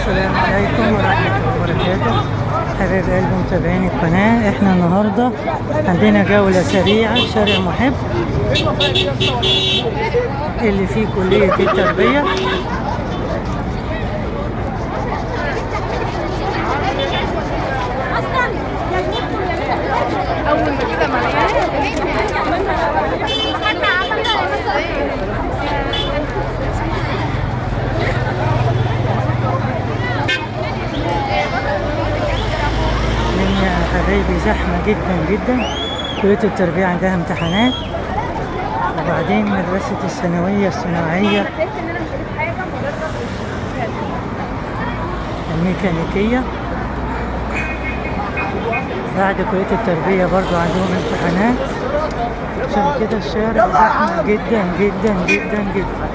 السلام عليكم ورحمة الله وبركاته. حبايب قلبي متابعين القناة، احنا النهاردة عندنا جولة سريعة شارع محب اللي فيه كلية التربية. اول ما كده الدنيا يا حبايبي زحمة جدا جدا. كلية التربية عندها امتحانات، وبعدين مدرسة الثانوية الصناعية الميكانيكية. بعد كلية التربية برضو عندهم امتحانات، عشان كده الشارع زحمة جدا جدا جدا جدا.